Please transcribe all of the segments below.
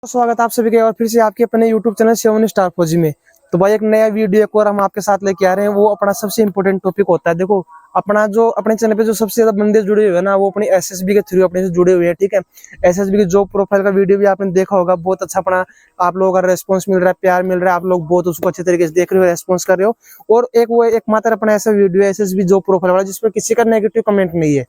स्वागत है आप सभी का और फिर से आपके अपने YouTube चैनल 7 स्टार फौजी में। तो भाई एक नया वीडियो एक और हम आपके साथ लेके आ रहे हैं। वो अपना सबसे इम्पोर्टेंट टॉपिक होता है। देखो अपना जो अपने चैनल पे जो सबसे ज्यादा बंदे जुड़े हुए हैं ना, वो अपनी एसएसबी के थ्रू अपने से जुड़े हुए हैं। ठीक है, एसएसबी की जॉब प्रोफाइल का वीडियो भी आपने देखा होगा। बहुत अच्छा अपना आप लोगों का रेस्पॉन्स मिल रहा है, प्यार मिल रहा है। आप लोग बहुत उसको अच्छे तरीके से देख रहे हो, रेस्पॉन्स कर रहे हो। और एक वो एकमात्र अपना ऐसा वीडियो है एसएसबी जॉब प्रोफाइल वाला जिसपे किसी का नेगेटिव कमेंट नहीं है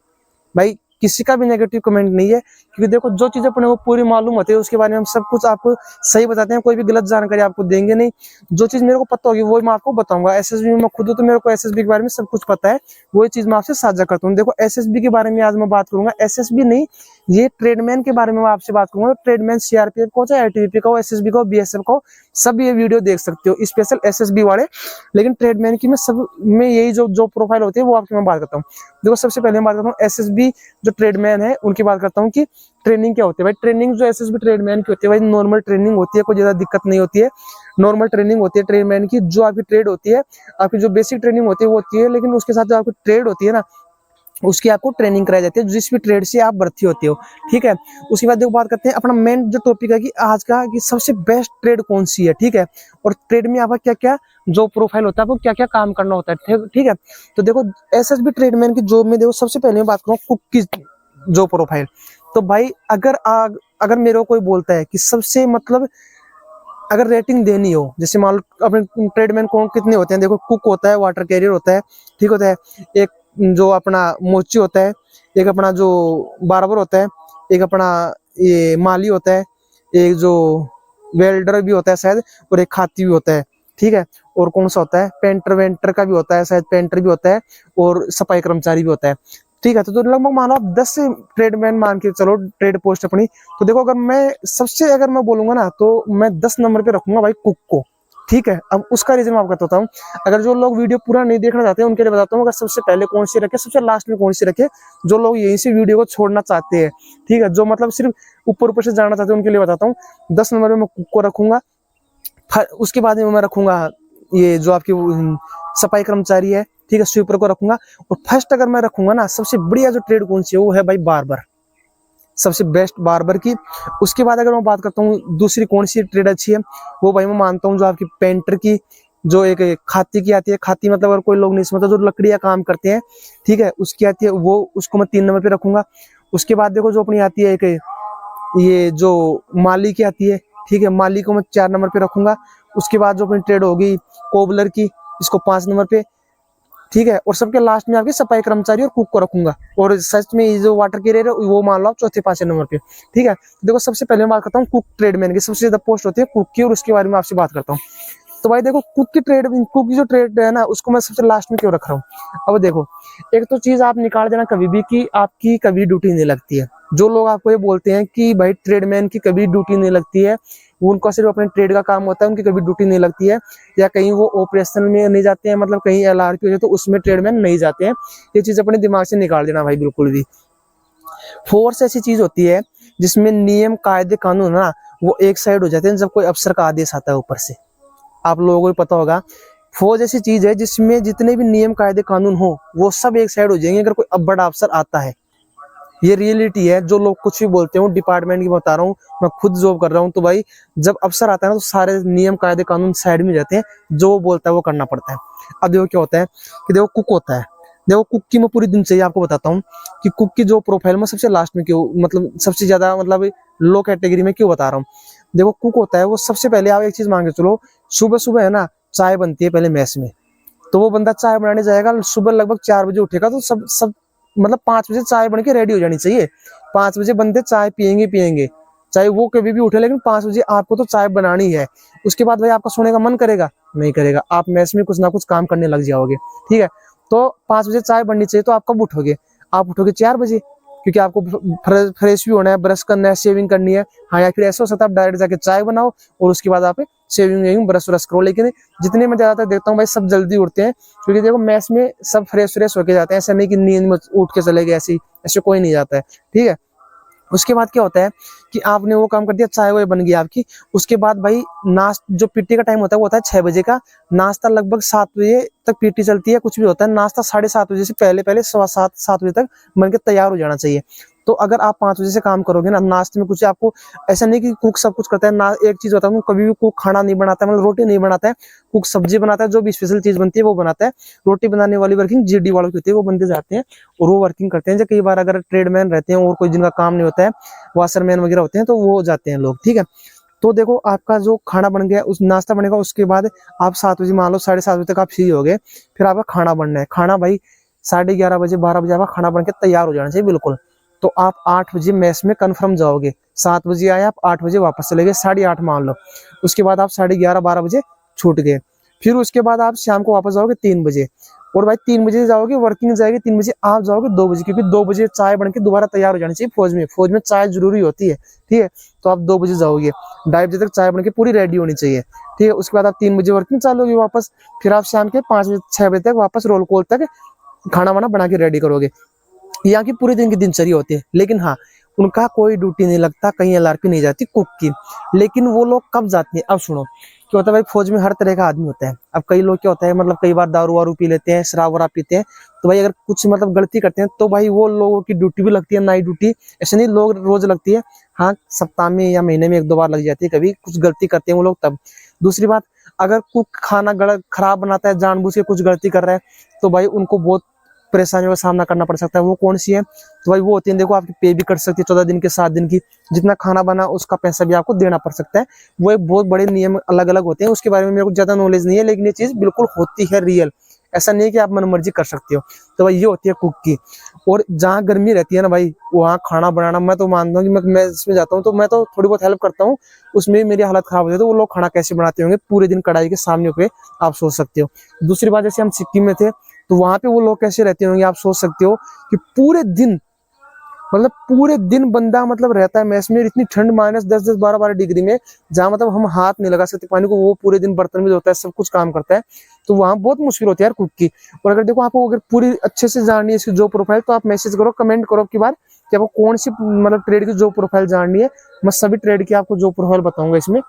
भाई, किसी का भी नेगेटिव कमेंट नहीं है। क्योंकि देखो जो चीज अपने को पूरी मालूम होती है उसके बारे में हम सब कुछ आपको सही बताते हैं, कोई भी गलत जानकारी आपको देंगे नहीं। जो चीज मेरे को पता होगी वो मैं आपको बताऊंगा। एसएसबी में खुद तो मेरे को एसएसबी के बारे में सब कुछ पता है, वही चीज मैं आपसे साझा करता हूँ। देखो एसएसबी के बारे में आज मैं बात करूंगा, एसएसबी नहीं ये ट्रेडमैन के बारे में मैं आपसे बात करूंगा। ट्रेडमैन सीआरपीएफ का हो चाहे आईटीबीपी का हो, एसएसबी का हो, बीएसएफ का हो, सब ये वीडियो देख सकते हो, स्पेशल एसएसबी वाले। लेकिन ट्रेडमैन की मैं सब में यही जो प्रोफाइल होती है वो आपकी मैं बात करता हूँ। देखो सबसे पहले मैं बात करता हूँ एसएसबी जो ट्रेडमैन है उनकी बात करता हूँ कि ट्रेनिंग क्या होती है। भाई ट्रेनिंग जो एसएसबी ट्रेडमैन की होती है भाई नॉर्मल ट्रेनिंग होती है, कोई ज्यादा दिक्कत नहीं होती है। नॉर्मल ट्रेनिंग होती है ट्रेडमैन की। जो आपकी ट्रेड होती है, आपकी जो बेसिक ट्रेनिंग होती है वो होती है, लेकिन उसके साथ जो आपकी ट्रेड होती है ना, उसकी आपको ट्रेनिंग कराई जाती है जिस भी ट्रेड से आप भर्ती होते हो। ठीक है, उसके बाद देखो बात करते हैं अपना मेन जो टॉपिक है कि आज का कि सबसे बेस्ट ट्रेड कौन सी है। ठीक है, और ट्रेड में आपका क्या क्या जो प्रोफाइल होता है वो क्या क्या काम करना होता है। ठीक है, तो देखो एसएसबी ट्रेडमैन की जॉब में देखो सबसे पहले मैं बात करूँ कुक की जो प्रोफाइल। तो भाई अगर मेरे को कोई बोलता है कि सबसे मतलब अगर रेटिंग देनी हो, जैसे मान लो अपने ट्रेडमैन कौन कितने होते हैं। देखो कुक होता है, वाटर कैरियर होता है, ठीक होता है, एक जो अपना मोची होता है, एक अपना जो बार्बर होता है, एक अपना ये माली होता है, एक जो वेल्डर भी होता है शायद, और एक खाती भी होता है। ठीक है, और कौन सा होता है पेंटर वेंटर का भी होता है शायद, पेंटर भी होता है, और सफाई कर्मचारी भी होता है। ठीक है, तो लगभग मानो आप 10 ट्रेडमैन मान के चलो ट्रेड पोस्ट अपनी। तो देखो अगर मैं बोलूंगा ना तो मैं 10 नंबर पे रखूंगा भाई कुक को। ठीक है, अब उसका रीजन मैं आपको बताता हूँ। अगर जो लोग वीडियो पूरा नहीं देखना चाहते हैं उनके लिए बताता हूँ, अगर सबसे पहले कौन सी रखे सबसे लास्ट में कौन सी रखे। जो लोग यहीं से वीडियो को छोड़ना चाहते हैं, ठीक है, जो मतलब सिर्फ ऊपर ऊपर से जाना चाहते हैं, उनके लिए बताता हूँ। 10 नंबर में मैं कुक को रखूंगा। उसके बाद में मैं रखूंगा ये जो आपकी सफाई कर्मचारी है, ठीक है, स्वीपर को रखूंगा। और फर्स्ट अगर मैं रखूंगा ना सबसे बढ़िया जो ट्रेड कौन सी है वो है भाई बार्बर, सबसे बेस्ट बार्बर की। उसके बाद अगर मैं बात करता हूँ दूसरी कौन सी ट्रेड अच्छी है, वो भाई मैं मानता हूँ जो आपकी पेंटर की जो एक खाती की आती है। खाती मतलब अगर कोई लोग नहीं समझता जो लकड़ियां काम करते हैं, ठीक है, उसकी आती है वो, उसको मैं 3 नंबर पे रखूंगा। उसके बाद देखो जो अपनी आती है एक ये जो माली की आती है, ठीक है, माली को मैं 4 नंबर पे रखूंगा। उसके बाद जो अपनी ट्रेड होगी कोबलर की, इसको 5 नंबर पे। ठीक है, और सबके लास्ट में आपके सफाई कर्मचारी और कुक को रखूंगा। और सच में ये जो वाटर कैरियर है वो मान लो आप चौथे 5 नंबर पे। ठीक है, देखो सबसे पहले मैं बात करता हूँ कुक ट्रेडमैन की। सबसे ज्यादा पोस्ट होती है कुक की, और उसके बारे में आपसे बात करता हूँ। तो भाई देखो कुक की जो ट्रेड है ना उसको मैं सबसे लास्ट में क्यों रख रहा हूँ। अब देखो एक तो चीज आप निकाल देना कभी भी कि आपकी कभी ड्यूटी नहीं लगती है। जो लोग आपको ये बोलते हैं कि भाई ट्रेडमैन की कभी ड्यूटी नहीं लगती है, उनका सिर्फ अपने ट्रेड का काम होता है, उनकी कभी ड्यूटी नहीं लगती है, या कहीं वो ऑपरेशन में नहीं जाते हैं, मतलब कहीं एलआरपी हो जाए तो उसमें ट्रेडमैन नहीं जाते हैं। ये चीज अपने दिमाग से निकाल देना भाई बिल्कुल भी। फोर्स ऐसी चीज होती है जिसमें नियम कायदे कानून ना वो एक साइड हो जाते हैं जब कोई अफसर का आदेश आता है ऊपर से। आप लोगों को भी पता होगा फौज ऐसी चीज है जिसमें जितने भी नियम कायदे कानून हो वो सब एक साइड हो जाएंगे अगर कोई अब बड़ा अफसर आता है। ये रियलिटी है। जो लोग कुछ भी बोलते हैं डिपार्टमेंट की बता रहा हूँ, मैं खुद जॉब कर रहा हूँ। तो भाई जब अफसर आता है ना तो सारे नियम कायदे कानून साइड में जाते हैं, जो वो बोलता है वो करना पड़ता है। अब देखो क्या होता है कि देखो कुक होता है। देखो कुक की मैं पूरी दिनचर्या आपको बताता हूँ कि कुक की जो प्रोफाइल में सबसे लास्ट में क्यों, मतलब सबसे ज्यादा मतलब लो कैटेगरी में क्यों बता रहा हूँ। देखो कुक होता है वो सबसे पहले आप एक चीज मान के चलो, सुबह सुबह है ना चाय बनती है पहले मैस में। तो वो बंदा चाय बनाने जाएगा सुबह लगभग 4 बजे उठेगा, तो सब मतलब 5 बजे चाय बन के रेडी हो जानी चाहिए। 5 बजे बंदे चाय पियेंगे, चाहे वो कभी भी उठे, लेकिन 5 बजे आपको तो चाय बनानी है। उसके बाद भाई आपका सोने का मन करेगा नहीं करेगा, आप मैस में कुछ ना कुछ काम करने लग जाओगे। ठीक है, तो 5 बजे चाय बननी चाहिए, तो आप कब उठोगे, आप उठोगे 4 बजे, क्योंकि आपको फ्रेश भी होना है, ब्रश करना है, शेविंग करनी है। हाँ, या फिर ऐसा हो सकता है आप डायरेक्ट जाके चाय बनाओ और उसके बाद आप शेविंग ब्रश व्रश करो। लेकिन जितने मैं ज्यादातर देखता हूँ भाई सब जल्दी उठते हैं, क्योंकि देखो मैस में सब फ्रेश होके जाते हैं। ऐसा नहीं कि नींद में उठ के चले गए, ऐसे कोई नहीं जाता है। ठीक है, उसके बाद क्या होता है कि आपने वो काम कर दिया, चाय वाय बन गई आपकी। उसके बाद भाई जो पीटी का टाइम होता है वो होता है 6 बजे का। नाश्ता लगभग 7 बजे तक पीटी चलती है, कुछ भी होता है नाश्ता 7:30 बजे से पहले पहले 7:15 7 बजे तक बन के तैयार हो जाना चाहिए। तो अगर आप 5 बजे से काम करोगे ना, नाश्ते में कुछ आपको, ऐसा नहीं कि कुक सब कुछ करता है ना। एक चीज बताऊं, कभी भी कुक खाना नहीं बनाता है, मतलब रोटी नहीं बनाता है। कुक सब्जी बनाता है, जो भी स्पेशल चीज बनती है वो बनाता है। रोटी बनाने वाली वर्किंग जीडी वालों की होती है, वो बंदे जाते हैं और वो वर्किंग करते हैं। जैसे कई बार अगर ट्रेडमैन रहते हैं और कोई जिनका काम नहीं होता है, वाशरमैन वगैरह होते हैं, तो वो जाते हैं लोग, ठीक है। तो देखो आपका जो खाना बन गया, उस नाश्ता बनेगा, उसके बाद आप 7 बजे, मान लो 7:30 बजे तक आप फ्री हो गए, फिर आपका खाना बनना है। खाना भाई 11:30 बजे 12 बजे आपका खाना बन के तैयार हो जाना चाहिए बिल्कुल। तो आप 8 बजे मैस में कन्फर्म जाओगे, 7 बजे आए आप, 8 बजे वापस चले गए, 8:30 मान लो। उसके बाद आप 11:30 12 बजे छूट गए। फिर उसके बाद आप शाम को वापस जाओगे 3 बजे, और भाई 3 बजे जाओगे, वर्किंग जाएगी 3 बजे, आप जाओगे 2 बजे, क्योंकि 2 बजे चाय बन के दोबारा तैयार हो जानी चाहिए फौज में। फौज में चाय जरूरी होती है, ठीक है। तो आप 2 बजे जाओगे, 2:30 बजे तक चाय बन के पूरी रेडी होनी चाहिए, ठीक है। उसके बाद आप 3 बजे वर्किंग चालू होगी वापस। फिर आप शाम के 5 बजे 6 बजे तक वापस रोल कॉल तक खाना वाना बना के रेडी करोगे। यहाँ की पूरे दिन की दिनचर्या होती है। लेकिन हाँ, उनका कोई ड्यूटी नहीं लगता, कहीं एलआरपी नहीं जाती कुक की। लेकिन वो लोग कब जाते हैं, अब सुनो क्या होता है भाई, फौज में हर तरह का आदमी होता है। अब कई लोग क्या होता है, मतलब कई बार दारू वारू पी लेते हैं, शराब वराब पीते हैं, तो भाई अगर कुछ मतलब गलती करते हैं, तो भाई वो लोगों की ड्यूटी भी लगती है, नाइट ड्यूटी। ऐसे नहीं लोग रोज लगती है, हाँ सप्ताह में या महीने में 1-2 बार लग जाती है, कभी कुछ गलती करते हैं वो लोग तब। दूसरी बात, अगर कुक खाना खराब बनाता है, जानबूझ के कुछ गलती कर रहा है, तो भाई उनको बहुत परेशानियों का सामना करना पड़ सकता है। वो कौन सी है, तो भाई वो होती है, देखो आपकी पे भी कट सकती है 14 दिन के 7 दिन की। जितना खाना बना उसका पैसा भी आपको देना पड़ सकता है। वो एक बहुत बड़े नियम अलग अलग होते हैं, उसके बारे में मेरे को ज्यादा नॉलेज नहीं है, लेकिन ये चीज बिल्कुल होती है रियल। ऐसा नहीं है कि आप मन मर्जी कर सकते हो। तो भाई ये होती है कुक की। और जहाँ गर्मी रहती है ना भाई, वहाँ खाना बनाना, मैं तो मानता हूँ कि मैं इसमें जाता हूँ तो मैं तो थोड़ी बहुत हेल्प करता हूँ, उसमें भी मेरी हालत खराब हो जाती है। तो वो लोग खाना कैसे बनाते होंगे पूरे दिन कढ़ाई के सामने पे, आप सोच सकते हो। दूसरी बात, जैसे हम सिक्किम में थे, तो वहां पे वो लोग कैसे रहते होंगे, आप सोच सकते हो कि पूरे दिन, मतलब पूरे दिन बंदा मतलब रहता है मैस में, इतनी ठंड, -10-10 12-12 डिग्री में, जहाँ मतलब हम हाथ नहीं लगा सकते पानी को, वो पूरे दिन बर्तन भी धोता है, सब कुछ काम करता है। तो वहाँ बहुत मुश्किल होती है यार कुक की। और अगर देखो आपको अगर पूरी अच्छे से जाननी है इसकी जॉब प्रोफाइल, तो आप मैसेज करो, कमेंट करो कि बार कि आपको कौन सी मतलब ट्रेड की जॉब प्रोफाइल जाननी है। मैं सभी ट्रेड की आपको जॉब प्रोफाइल बताऊंगा इसमें।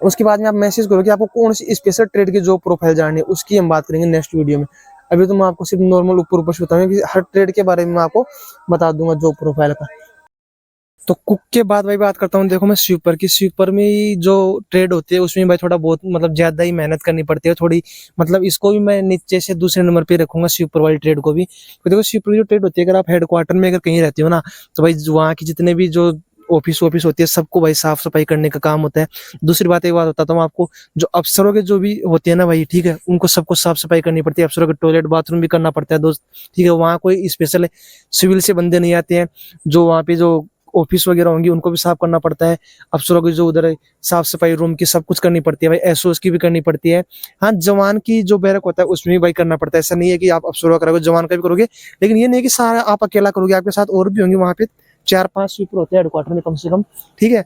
उसके बाद में आप मैसेज करो कि आपको कौन सी स्पेशल ट्रेड की जॉब प्रोफाइल जाननी है, उसकी हम बात करेंगे नेक्स्ट वीडियो में। अभी तो मैं आपको सिर्फ नॉर्मल ऊपर ऊपर से बताऊंगा कि हर ट्रेड के बारे में मैं आपको बता दूंगा जॉब प्रोफाइल का। तो कुक के बाद भाई बात करता हूँ, देखो मैं स्वीपर की। स्वीपर में ही जो ट्रेड होती है उसमें भाई थोड़ा बहुत मतलब ज्यादा ही मेहनत करनी पड़ती है थोड़ी। मतलब इसको भी मैं नीचे से दूसरे नंबर पे रखूंगा, स्वीपर वाली ट्रेड को भी। तो देखो स्वीपर की जो ट्रेड होती है, अगर आप हेडक्वार्टर में अगर कहीं रहते हो ना, तो भाई वहाँ की जितने भी जो ऑफिस होती है, सबको भाई साफ सफाई करने का काम होता है। दूसरी बात, एक बात बताता हूँ आपको, जो अफसरों के जो भी होते हैं ना भाई, ठीक है, उनको सबको साफ सफाई करनी पड़ती है। अफसरों के टॉयलेट बाथरूम भी करना पड़ता है दोस्त, ठीक है। वहाँ कोई स्पेशल सिविल से बंदे नहीं आते हैं, जो वहाँ पे जो ऑफिस वगैरह होंगी उनको भी साफ करना पड़ता है। अफसरों की जो उधर साफ सफाई रूम की सब कुछ करनी पड़ती है भाई, एसओएस की भी करनी पड़ती है। हाँ, जवान की जो बैरक होता है उसमें भी भाई करना पड़ता है। ऐसा नहीं है कि आप अफसरों का करोगे, जवान का भी करोगे, लेकिन ये नहीं है कि सारा आप अकेला करोगे, आपके साथ और भी होंगे। वहाँ पे 4-5 स्वीपर होते हैं हेडक्वार्टर में कम से कम, ठीक है।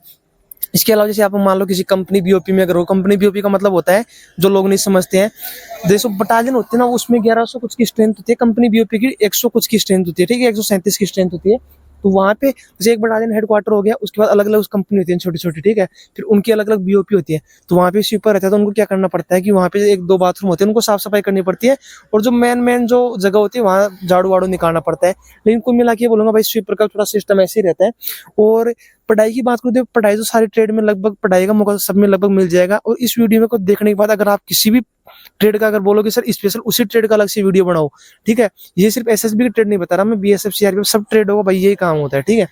इसके अलावा जैसे आप मान लो किसी कंपनी बीओपी में अगर हो, कंपनी बीओपी का मतलब होता है, जो लोग नहीं समझते हैं, 200 बटालियन होते हैं ना, उसमें 1100 कुछ की स्ट्रेंथ होती है। कंपनी बीओपी की 100 कुछ की स्ट्रेंथ होती है, ठीक है, 137 की स्ट्रेंथ होती है। तो वहाँ पे जैसे एक बटालियन हेडक्वार्टर हो गया, उसके बाद अलग अलग कंपनी होती है छोटी छोटी, ठीक है। फिर उनकी अलग अलग बीओपी होती है। तो वहाँ पे स्वीपर रहता है, तो उनको क्या करना पड़ता है कि वहाँ पे 1-2 बाथरूम होते हैं, उनको साफ सफाई करनी पड़ती है। और जो मेन जो जगह होती है वहाँ झाड़ू वाड़ू निकालना पड़ता है। लेकिन कुल मिला के बोलूंगा भाई, स्वीपर का थोड़ा सिस्टम ऐसे ही रहता है। और पढ़ाई की बात करूँ तो पढ़ाई तो सारी ट्रेड में लगभग पढ़ाई का मौका सब में लगभग मिल जाएगा। और इस वीडियो में को देखने के बाद अगर आप किसी भी ट्रेड का अगर बोलोगे सर स्पेशल उसी ट्रेड का अलग से वीडियो बनाओ, ठीक है। ये सिर्फ एसएसबी की ट्रेड नहीं बता रहा मैं, बीएसएफ सीआरपीएफ सब ट्रेड होगा भाई, यही काम होता है, ठीक है।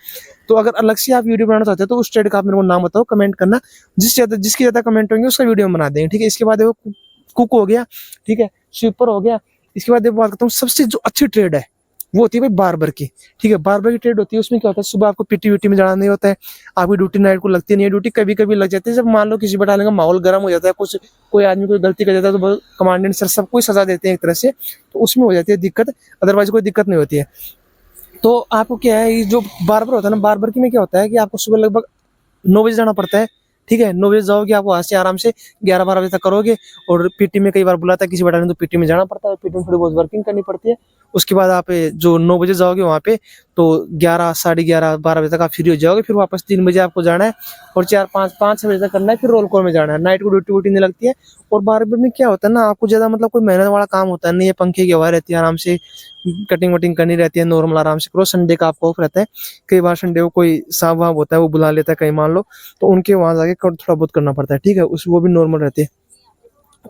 तो अगर अलग से आप वीडियो बनाना चाहते हो तो उस ट्रेड का आप मेरे को नाम बताओ, कमेंट करना। जिसकी ज्यादा कमेंट होंगे उसका वीडियो बना देंगे, ठीक है। इसके बाद देखो कुक हो गया, ठीक है, स्वीपर हो गया। इसके बाद देखो बात करता हूँ सबसे जो अच्छी ट्रेड है, वो होती है भाई बार्बर की, ठीक है। बार्बर की ट्रेड होती है, उसमें क्या होता है, सुबह आपको पीटी वीटी में जाना नहीं होता है, आपकी ड्यूटी नाइट को लगती नहीं है। ड्यूटी कभी कभी लग जाती है, जब मान लो किसी बटालियन का माहौल गर्म हो जाता है, कुछ कोई आदमी कोई गलती कर जाता है, तो कमांडेंट सर सबको सजा देते हैं एक तरह से, तो उसमें हो जाती है दिक्कत। अदरवाइज कोई दिक्कत नहीं होती है। तो आपको क्या है, ये जो बार्बर होता है ना, बार्बर की में क्या होता है कि आपको सुबह लगभग 9 बजे जाना पड़ता है, ठीक है। 9 बजे जाओगे, आप वहां से आराम से 11-12 बजे तक करोगे। और पीटी में कई बार बुलाता है किसी बटालियन, तो पीटी में जाना पड़ता है, पीटी में थोड़ी बहुत वर्किंग करनी पड़ती है। उसके बाद आप जो 9 बजे जाओगे वहाँ पे, तो 11, साढ़े 11, 12 बजे तक आप फ्री हो जाओगे। फिर वापस 3 बजे आपको जाना है और 4, 5, 5-6 बजे तक करना है, फिर रोल कॉल में जाना है। नाइट को ड्यूटी वूटी नहीं लगती है। और बार्बर में क्या होता है ना, आपको ज्यादा मतलब कोई मेहनत वाला काम होता है नहीं है, पंखे की हवा रहती है, आराम से कटिंग वटिंग करनी रहती है, नॉर्मल आराम से करो। संडे का आपको ऑफ रहता है। कई बार संडे को कोई सांप वाप होता है वो बुला लेता है कहीं, मान लो, तो उनके वहां जाके थोड़ा बहुत करना पड़ता है, ठीक है, उस वो भी नॉर्मल रहते हैं।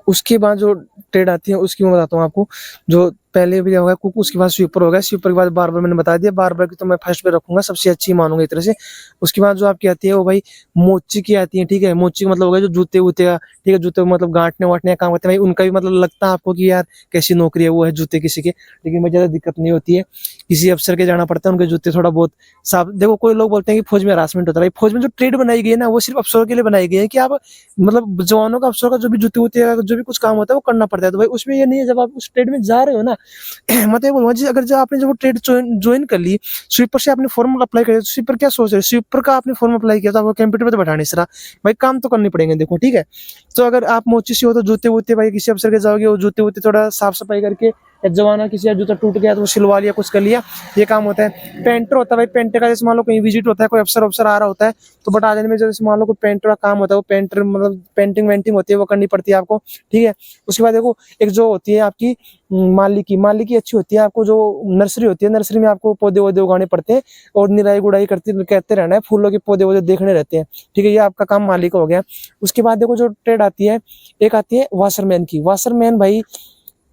उसके बाद जो ट्रेड आती है उसकी मैं बताता हूँ आपको। जो पहले भी होगा कुक, उसके बाद स्वीपर होगा, स्वीपर के बाद बार्बर मैंने बता दिया। बार्बर की तो मैं फर्स्ट पे रखूंगा, सबसे अच्छी मानूंगा एक तरह से। उसके बाद जो आपकी आती है वो भाई मोची की आती है, ठीक है। मोची का मतलब होगा जो जूते वूते का, ठीक है, जूते मतलब गांठने वाटने का काम करते हैं भाई, उनका भी मतलब लगता है आपको कि यार कैसी नौकरी है वो है जूते किसी के, लेकिन मुझे ज्यादा दिक्कत नहीं होती है। किसी अफसर के जाना पड़ता है, उनके जूते थोड़ा बहुत साफ। देखो कोई लोग बोलते हैं कि फौज में हरासमेंट होता है, भाई फौज में जो ट्रेड बनाई गई है ना वो सिर्फ अफसरों के लिए बनाई गई है कि आप मतलब जवानों का, अफसरों का जो भी जूते वूते का जो भी कुछ काम होता है वो करना पड़ता है। तो भाई उसमें ये नहीं है, जब आप उस ट्रेड में जा रहे हो ना मतलब ये बोलूंगा जी, अगर जो आपने जो ट्रेड ज्वाइन कर ली, स्वीपर से आपने फॉर्म अप्लाई कर, स्वीपर क्या सोच रहे, स्वीपर का आपने फॉर्म अप्लाई किया तो आपको कंप्यूटर पे तो बैठाने सरा भाई, काम तो करनी पड़ेंगे, देखो ठीक है। तो अगर आप मोची से हो तो जूते वूते भाई किसी अफसर के जाओगे, वो जूते वूते थोड़ा साफ सफाई करके, जवाना किसी का जूता टूट गया तो वो सिलवा लिया, कुछ कर लिया, ये काम होता है। पेंटर होता है भाई, पेंटर का जैसे मान लो कहीं विजिट होता है, कोई अफसर आ रहा होता है तो बता देने में, जैसे मान लो कोई पेंटर का काम होता है, वो पेंटर मतलब पेंटिंग वेंटिंग होती है वो करनी पड़ती है आपको, ठीक है। उसके बाद देखो एक जो होती है आपकी माली की अच्छी होती है, आपको जो नर्सरी होती है, नर्सरी में आपको पौधे वौधे उगाने पड़ते हैं और निराई गुड़ाई कहते रहना है, फूलों के पौधे वौधे देखने रहते हैं, ठीक है, ये आपका काम माली का हो गया। उसके बाद देखो जो ट्रेड आती है, एक आती है वाशरमैन की। वाशरमैन भाई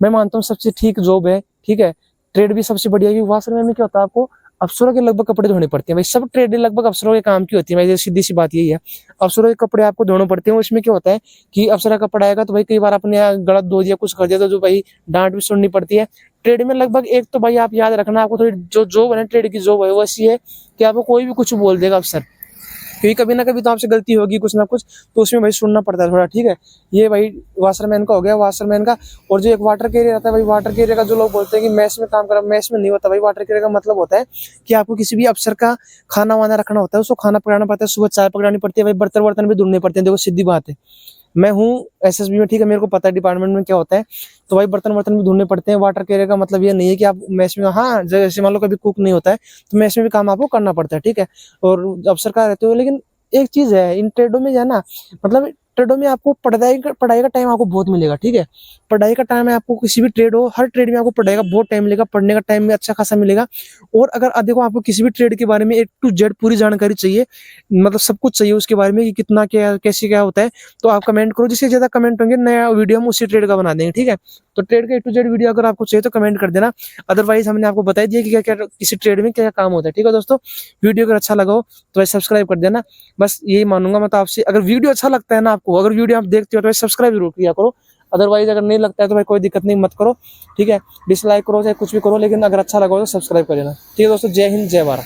मैं मानता हूँ सबसे ठीक जॉब है, ठीक है, ट्रेड भी सबसे बढ़िया है। वाशरमैन में क्या होता है, आपको अफसरों के लगभग कपड़े धोने पड़ते हैं भाई, सब ट्रेड लगभग अफसरों के काम की होती है भाई, सीधी सी बात यही है, अफसरों के कपड़े आपको धोने पड़ते हैं। उसमें क्या होता है कि अफसर का कपड़ा आएगा तो भाई कई बार अपने यहाँ गलत धो दिया, कुछ कर दिया तो जो भाई डांट भी सुननी पड़ती है। ट्रेड में लगभग एक तो भाई आप याद रखना, आपको थोड़ी जो जॉब है ना ट्रेड की जॉब है वो ऐसी है कि आपको कोई भी कुछ बोल देगा अफसर, क्योंकि कभी ना कभी तो आपसे गलती होगी कुछ ना कुछ, तो उसमें भाई सुनना पड़ता है थोड़ा, ठीक है। ये भाई वाशरमैन का हो गया, वाशरमैन का। और जो एक वाटर कैरियर आता है भाई, वाटर कैरियर का जो लोग बोलते हैं कि मैस में काम करा, मैस में नहीं होता भाई। वाटर कैरियर का मतलब होता है कि आपको किसी भी अफसर का खाना वाना रखना होता है, उसको खाना पकाना पड़ता है, सुबह चाय पकड़ानी पड़ती है भाई, बर्तन वर्तन भी धुलने पड़ते हैं, देखो सीधी बात है। मैं हूँ एसएसबी में, ठीक है, मेरे को पता है डिपार्टमेंट में क्या होता है, तो भाई बर्तन वर्तन भी धुलने पड़ते हैं। वाटर कैरियर का मतलब ये नहीं है कि आप मैस में, हाँ जैसे मान लो कभी कुक नहीं होता है तो मैस में भी काम आपको करना पड़ता है, ठीक है, और अफसर का रहते हो। लेकिन एक चीज है इन ट्रेडों में जाना, मतलब ट्रेडों में आपको पढ़ाई का टाइम आपको बहुत मिलेगा, ठीक है। पढ़ाई का टाइम है आपको, किसी भी ट्रेड हो, हर ट्रेड में आपको पढ़ाई का बहुत टाइम मिलेगा, पढ़ने का टाइम भी अच्छा खासा मिलेगा। और अगर देखो आपको किसी भी ट्रेड के बारे में A to Z पूरी जानकारी चाहिए, मतलब सब कुछ चाहिए उसके बारे में कि कितना क्या कैसे क्या होता है, तो आप कमेंट करो, जिससे ज्यादा कमेंट होंगे नया वीडियो हम उसी ट्रेड का बना देंगे, ठीक है। तो ट्रेड का A to Z वीडियो अगर आपको चाहिए तो कमेंट कर देना, अदरवाइज हमने आपको बता दिया कि क्या क्या किसी ट्रेड में क्या काम होता है, ठीक है दोस्तों। वीडियो अगर अच्छा लगा हो तो भाई सब्सक्राइब कर देना, बस यही मानूंगा मैं तो आपसे। अगर वीडियो अच्छा लगता है ना आपको, अगर वीडियो आप देखते हो तो भाई सब्सक्राइब जरूर किया करो, अदरवाइज अगर नहीं लगता है तो भाई कोई दिक्कत नहीं, मत करो, ठीक है। डिसलाइक करो चाहे कुछ भी करो, लेकिन अगर अच्छा लगा हो तो सब्सक्राइब कर देना, ठीक है दोस्तों। जय हिंद, जय भारत।